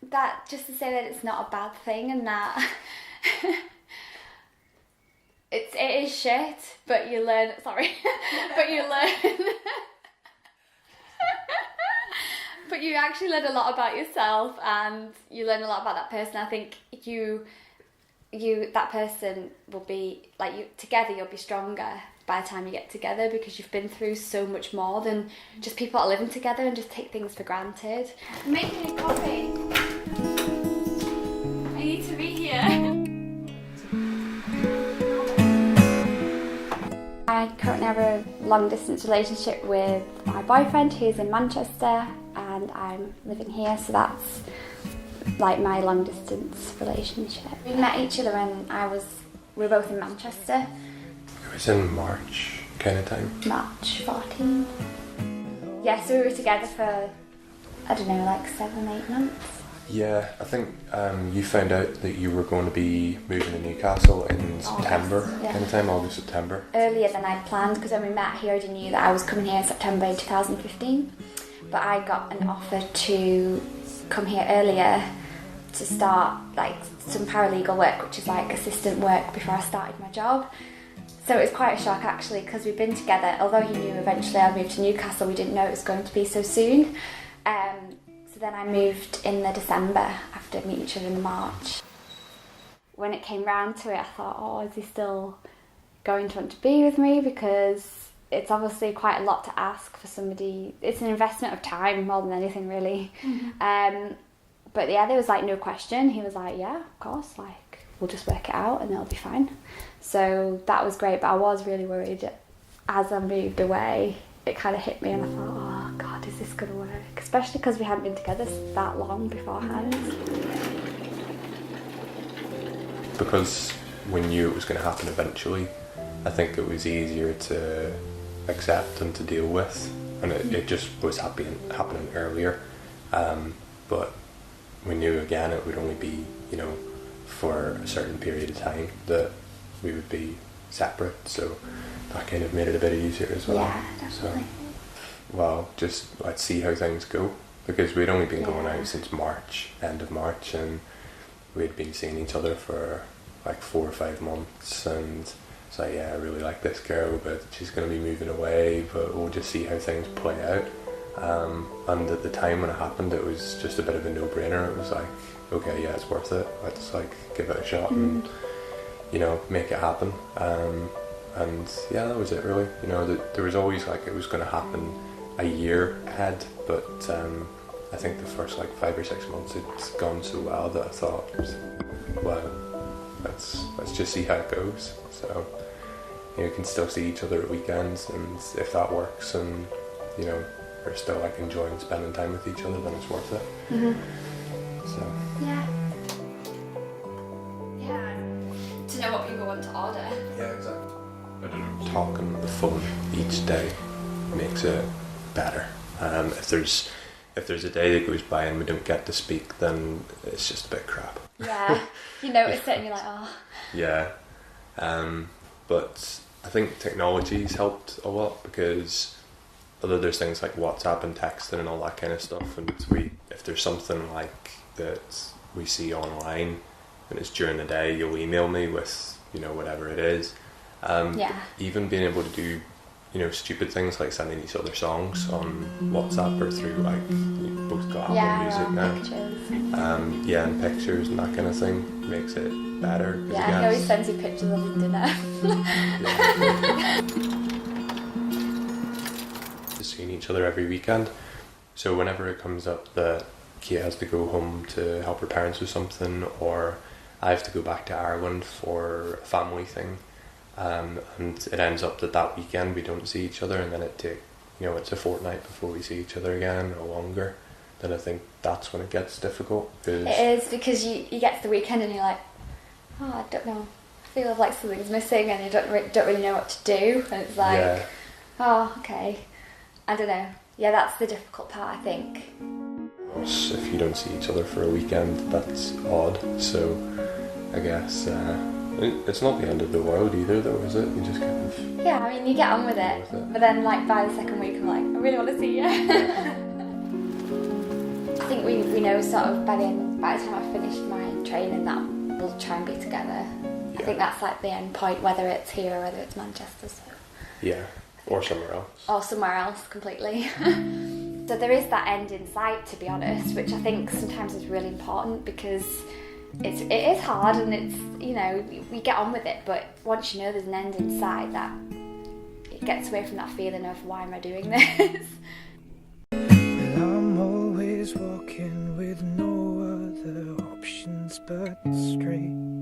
That just to say that it's not a bad thing and that it is shit, but you learn. Sorry, but you learn. But you actually learn a lot about yourself, and you learn a lot about that person. I think that person will be like you together. You'll be stronger by the time you get together because you've been through so much more than just people that are living together and just take things for granted. I'm making a coffee. I need to be here. I currently have a long distance relationship with my boyfriend who's in Manchester, and I'm living here, so that's like my long distance relationship. We met each other when we were both in Manchester. It was in March kind of time. March 14. Yeah, so we were together for, I don't know, like 7-8 months. Yeah, I think you found out that you were going to be moving to Newcastle in September kind of time, August, September. Earlier than I'd planned, because when we met he already knew that I was coming here in September 2015. But I got an offer to come here earlier to start like some paralegal work, which is like assistant work before I started my job. So it was quite a shock actually, because we've been together, although he knew eventually I'd move to Newcastle, we didn't know it was going to be so soon. So then I moved in the December after meeting each other in March. When it came round to it, I thought, oh, is he still going to want to be with me? Because it's obviously quite a lot to ask for somebody. It's an investment of time more than anything, really. Mm-hmm. But yeah, there was like no question. He was like, yeah, of course, like we'll just work it out and it'll be fine. So that was great, but I was really worried as I moved away. It kind of hit me and I thought, oh God, is this going to work? Especially because we hadn't been together that long beforehand. Because we knew it was going to happen eventually, I think it was easier to accept and to deal with, and it just was happening earlier. But we knew again it would only be, for a certain period of time that we would be separate, so that kind of made it a bit easier as well. Yeah, definitely. So, well, just let's see how things go, because we'd only been going out since March, end of March, and we'd been seeing each other for like 4 or 5 months, and it's like, yeah, I really like this girl, but she's going to be moving away, but we'll just see how things play out. And at the time when it happened, it was just a bit of a no-brainer. It was like, okay, yeah, it's worth it. Let's like give it a shot and make it happen. And yeah, that was it really. There was always like it was going to happen a year ahead, but I think the first like 5 or 6 months it's gone so well that I thought, well, let's just see how it goes. So we can still see each other at weekends, and if that works, and we're still like enjoying spending time with each other, then it's worth it. Mm-hmm. So yeah, to know what people want to order. Yeah, exactly. I don't know. Talking on the phone each day makes it better. If there's a day that goes by and we don't get to speak, then it's just a bit crap. Yeah, you notice it and you're like, oh. Yeah, but I think technology's helped a lot, because although there's things like WhatsApp and texting and all that kind of stuff, and if there's something like that we see online and it's during the day, you'll email me with whatever it is. Even being able to do stupid things like sending each other songs on WhatsApp or through like you both got Apple Music now. Pictures. And pictures and that kind of thing makes it better. Yeah, he always sends you pictures of his dinner. Seeing each other every weekend, so whenever it comes up that Kate has to go home to help her parents with something, or I have to go back to Ireland for a family thing, and it ends up that weekend we don't see each other, and then it's a fortnight before we see each other again or longer, then I think that's when it gets difficult. It is, because you get to the weekend and you're like, oh, I don't know, I feel like something's missing, and you don't really know what to do, and it's like, oh, okay, I don't know. Yeah, that's the difficult part, I think. If you don't see each other for a weekend, that's odd, so I guess It's not the end of the world either, though, is it? You just kind of... Yeah, I mean, you get on with it. But then, like, by the second week, I'm like, I really want to see you. I think we know sort of by the time I finish my training that we'll try and be together. I think that's like the end point, whether it's here or whether it's Manchester. So. Yeah, or somewhere else. Or somewhere else completely. So there is that end in sight, to be honest, which I think sometimes is really important because it is hard and it's, you know, we get on with it, but once you know there's an end in sight, that it gets away from that feeling of why am I doing this? I'm always walking with no other options but straight.